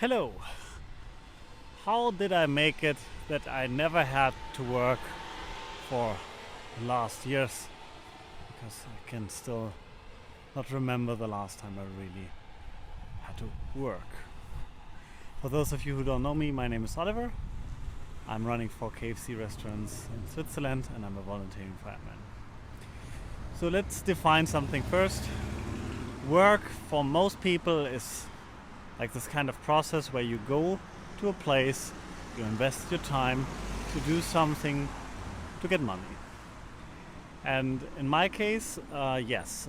Hello. How did I make it that I never had to work for the last years? Because I can still not remember the last time I really had to work. For those of you who don't know me, my name is Oliver. I'm running for KFC restaurants in Switzerland and I'm a volunteering fireman. So let's define something first. Work for most people is like this kind of process where you go to a place, you invest your time to do something to get money. And in my case, yes,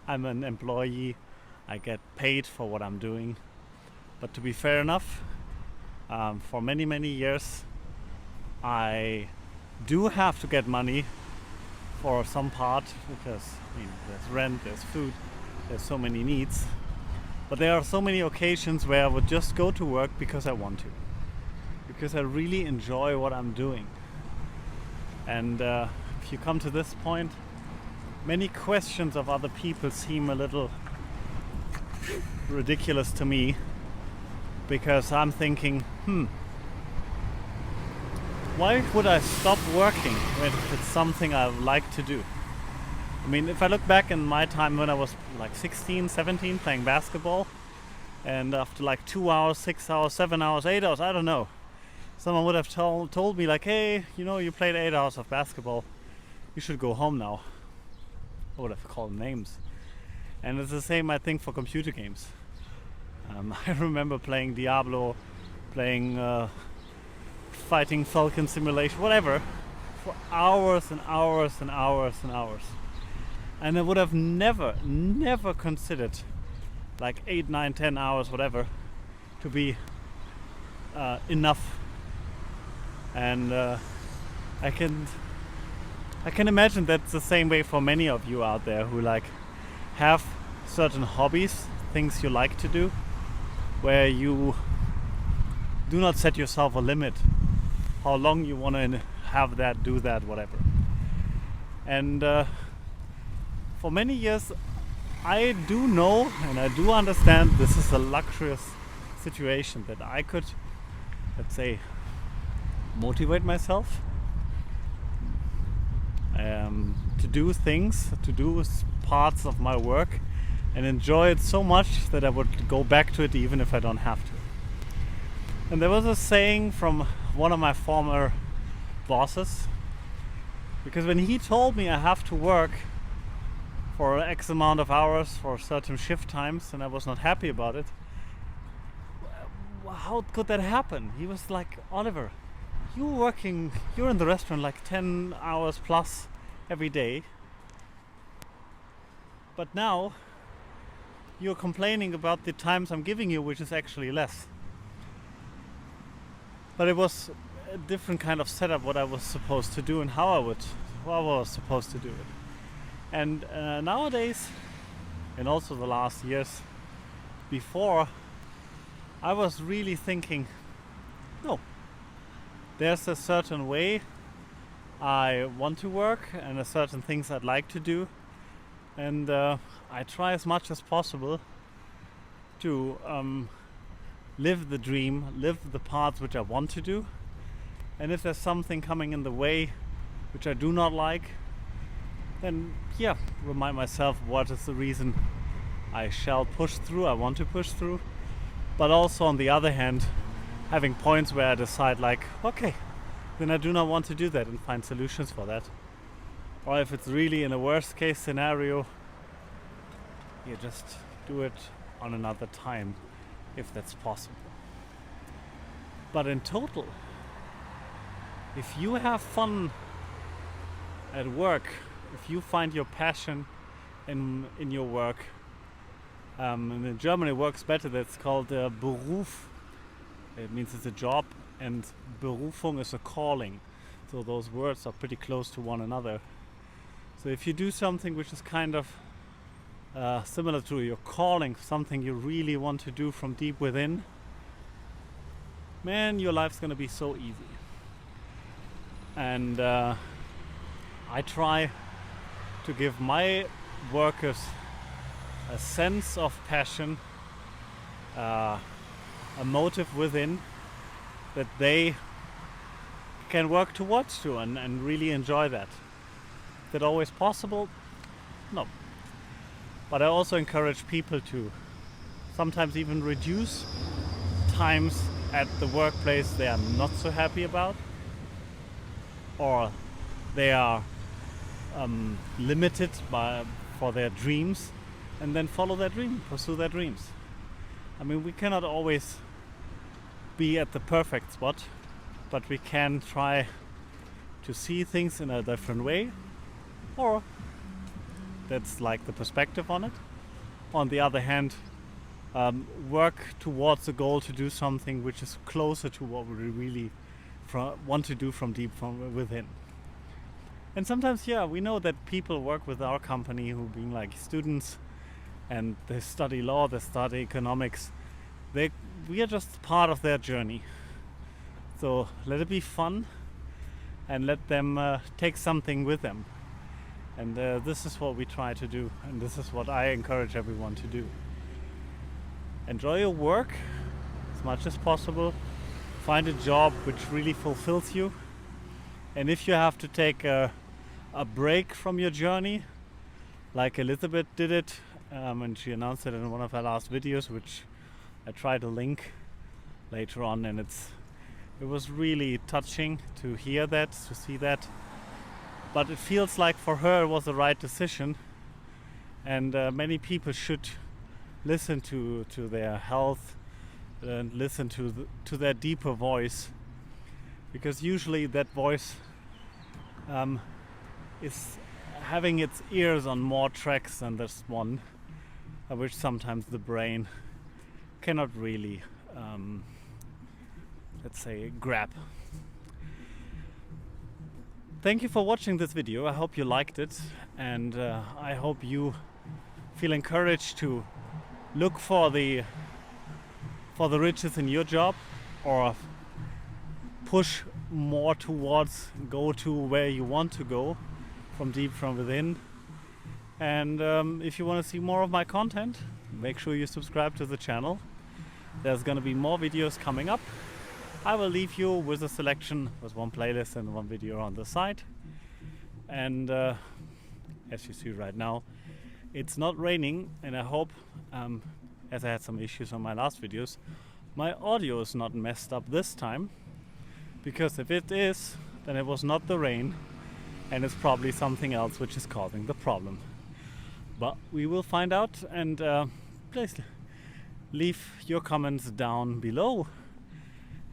I'm an employee. I get paid for what I'm doing. But to be fair enough, for many, many years, I do have to get money for some part because there's rent, there's food, there's so many needs. But there are so many occasions where I would just go to work because I want to. Because I really enjoy what I'm doing. And if you come to this point, many questions of other people seem a little ridiculous to me. Because I'm thinking, why would I stop working if it's something I like to do? I mean, if I look back in my time when I was like 16, 17 playing basketball, and after like 2 hours, 6 hours, 7 hours, 8 hours, I don't know, someone would have told me like, hey, you played 8 hours of basketball, you should go home now. I would have called names. And it's the same, I think, for computer games. I remember playing Diablo, playing Fighting Falcon Simulation, whatever, for hours and hours and hours and hours. And I would have never considered like 8, 9, 10 hours, whatever, to be enough. And I can imagine that's the same way for many of you out there who like have certain hobbies, things you like to do, where you do not set yourself a limit how long you want to have that, do that, whatever. And for many years I do know and I do understand this is a luxurious situation that I could, let's say, motivate myself to do things, to do parts of my work and enjoy it so much that I would go back to it even if I don't have to. And there was a saying from one of my former bosses, because when he told me I have to work for X amount of hours for certain shift times and I was not happy about it, how could that happen? He was like, Oliver, you're in the restaurant like 10 hours plus every day, but now you're complaining about the times I'm giving you, which is actually less. But it was a different kind of setup what I was supposed to do and how I was supposed to do it. And nowadays, and also the last years before, I was really thinking, no, there's a certain way I want to work and a certain things I'd like to do, and I try as much as possible to live the dream, live the parts which I want to do. And if there's something coming in the way which I do not like, then remind myself what is the reason I shall push through, I want to push through. But also on the other hand, having points where I decide like, okay, then I do not want to do that and find solutions for that. Or if it's really in a worst case scenario, you just do it on another time if that's possible. But in total, if you have fun at work, if you find your passion in your work, and in German it works better, that's called Beruf. It means it's a job, and Berufung is a calling. So those words are pretty close to one another. So if you do something which is kind of similar to your calling, something you really want to do from deep within, man, your life's gonna be so easy. And I try to give my workers a sense of passion, a motive within that they can work towards to and really enjoy that. Is that always possible? No. But I also encourage people to sometimes even reduce times at the workplace they are not so happy about, or they are limited for their dreams, and then follow their dream, pursue their dreams. I mean, we cannot always be at the perfect spot, but we can try to see things in a different way, or that's like the perspective on it. On the other hand, work towards a goal to do something which is closer to what we really want to do from within. And sometimes, we know that people work with our company who being like students, and they study law, they study economics. We are just part of their journey. So let it be fun, and let them take something with them. And this is what we try to do, and this is what I encourage everyone to do. Enjoy your work as much as possible. Find a job which really fulfills you. And if you have to take a break from your journey, like Elizabeth did it, and she announced it in one of her last videos, which I try to link later on, and it was really touching to hear that, to see that. But it feels like for her it was the right decision, and many people should listen to their health and listen to their deeper voice, because usually that voice is having its ears on more tracks than this one, which sometimes the brain cannot really let's say grab. Thank you for watching this video. I hope you liked it, and I hope you feel encouraged to look for the riches in your job, or push more towards go to where you want to go from deep from within. And if you want to see more of my content, make sure you subscribe to the channel. There's gonna be more videos coming up. I will leave you with a selection with one playlist and one video on the side. And as you see right now, it's not raining, and I hope, as I had some issues on my last videos, my audio is not messed up this time, because if it is, then it was not the rain, and it's probably something else which is causing the problem. But we will find out, and please leave your comments down below,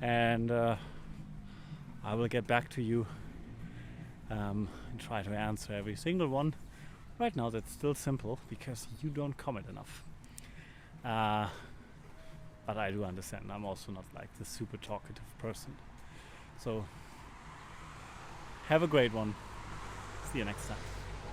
and I will get back to you and try to answer every single one. Right now that's still simple because you don't comment enough, but I do understand. I'm also not like the super talkative person. So have a great one. See you next time.